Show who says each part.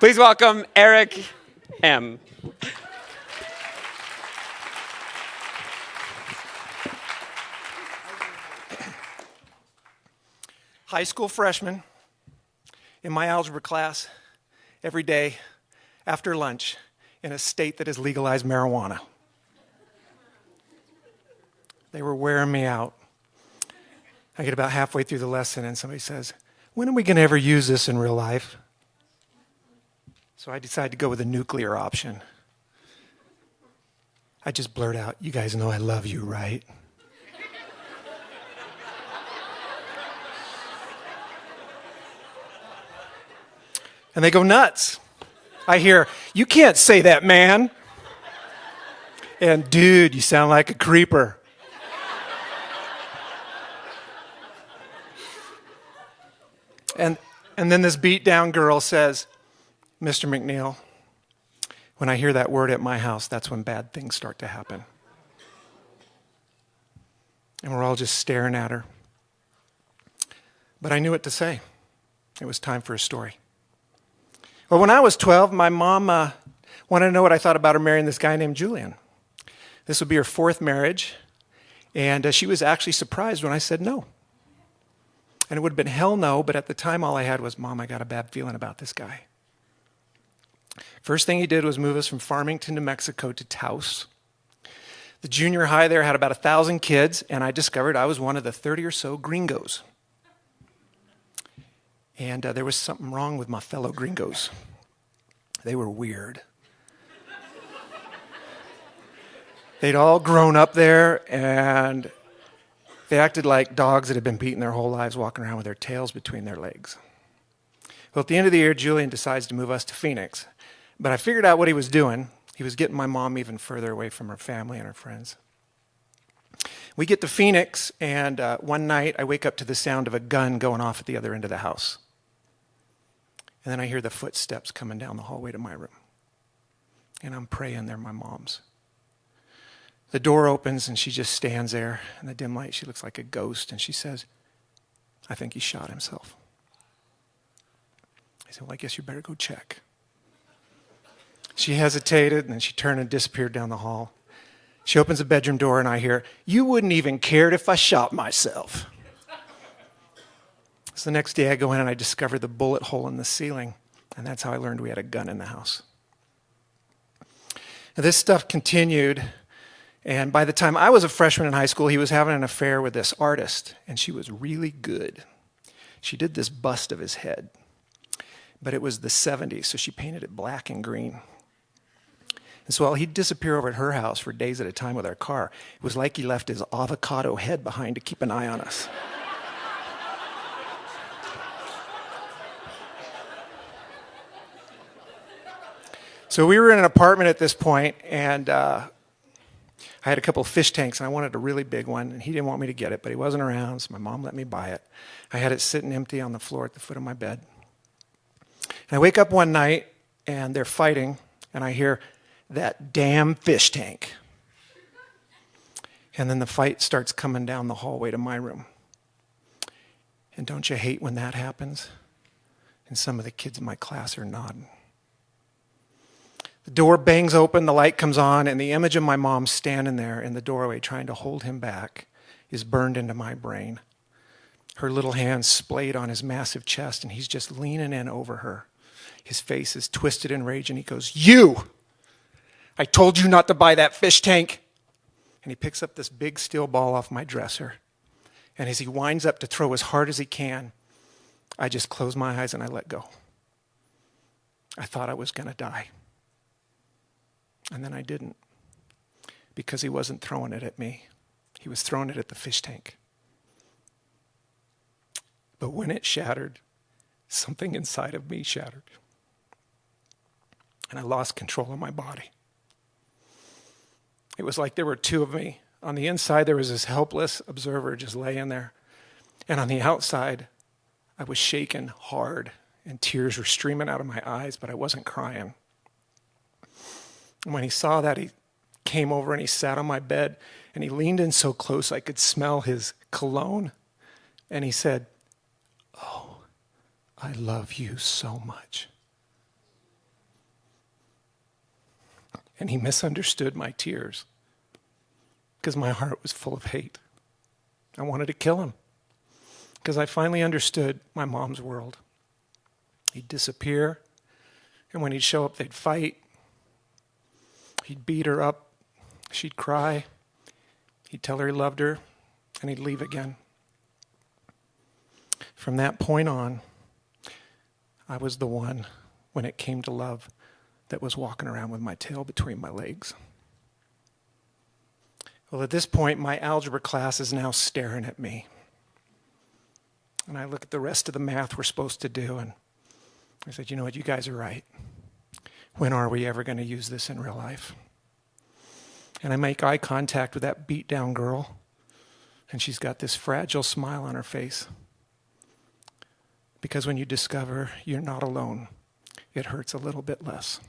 Speaker 1: Please welcome Eric M.
Speaker 2: High school freshman in my algebra class every day after lunch in a state that has legalized marijuana. They were wearing me out. I get about halfway through the lesson and somebody says, "When are we going to ever use this in real life?" So I decided to go with the nuclear option. I just blurt out, "You guys know I love you, right?" And they go nuts. I hear, "You can't say that, man." And, "Dude, you sound like a creeper." And then this beat down girl says, "Mr. McNeil, when I hear that word at my house, that's when bad things start to happen." And we're all just staring at her. But I knew what to say. It was time for a story. Well, when I was 12, my mom wanted to know what I thought about her marrying this guy named Julian. This would be her fourth marriage, and she was actually surprised when I said no. And it would have been hell no, but at the time all I had was, "Mom, I got a bad feeling about this guy." First thing he did was move us from Farmington, New Mexico to Taos. The junior high there had about 1,000 kids, and I discovered I was one of the 30 or so gringos. And there was something wrong with my fellow gringos. They were weird. They'd all grown up there, and they acted like dogs that had been beaten their whole lives, walking around with their tails between their legs. Well, at the end of the year, Julian decides to move us to Phoenix. But I figured out what he was doing. He was getting my mom even further away from her family and her friends. We get to Phoenix, and one night I wake up to the sound of a gun going off at the other end of the house. And then I hear the footsteps coming down the hallway to my room. And I'm praying they're my mom's. The door opens, and she just stands there. In the dim light, she looks like a ghost, and she says, "I think he shot himself." I said, "Well, I guess you better go check." She hesitated, and then she turned and disappeared down the hall. She opens the bedroom door, and I hear, "You wouldn't even care if I shot myself." So the next day I go in and I discover the bullet hole in the ceiling, and that's how I learned we had a gun in the house. Now, this stuff continued, and by the time I was a freshman in high school, he was having an affair with this artist, and she was really good. She did this bust of his head, but it was the 70s, so she painted it black and green. And so while he'd disappear over at her house for days at a time with our car, it was like he left his avocado head behind to keep an eye on us. So we were in an apartment at this point, and I had a couple of fish tanks, and I wanted a really big one, and he didn't want me to get it, but he wasn't around, so my mom let me buy it. I had it sitting empty on the floor at the foot of my bed. And I wake up one night, and they're fighting, and I hear, "That damn fish tank." And then the fight starts coming down the hallway to my room. And don't you hate when that happens? And some of the kids in my class are nodding. The door bangs open, the light comes on, and the image of my mom standing there in the doorway trying to hold him back is burned into my brain. Her little hands splayed on his massive chest, and he's just leaning in over her. His face is twisted in rage, and he goes, "You! I told you not to buy that fish tank." And he picks up this big steel ball off my dresser. And as he winds up to throw as hard as he can, I just close my eyes and I let go. I thought I was going to die. And then I didn't. Because he wasn't throwing it at me. He was throwing it at the fish tank. But when it shattered, something inside of me shattered. And I lost control of my body. It was like there were two of me. On the inside, there was this helpless observer just laying there. And on the outside, I was shaking hard, and tears were streaming out of my eyes, but I wasn't crying. And when he saw that, he came over and he sat on my bed, and he leaned in so close I could smell his cologne. And he said, "Oh, I love you so much." and he misunderstood my tears because my heart was full of hate. I wanted to kill him because I finally understood my mom's world. He'd disappear, and when he'd show up, they'd fight. He'd beat her up. She'd cry. He'd tell her he loved her, and he'd leave again. From that point on, I was the one, when it came to love, that was walking around with my tail between my legs. Well, at this point, my algebra class is now staring at me. And I look at the rest of the math we're supposed to do, and I said, you know what, you guys are right. When are we ever going to use this in real life? And I make eye contact with that beat down girl, and she's got this fragile smile on her face. Because when you discover you're not alone, it hurts a little bit less.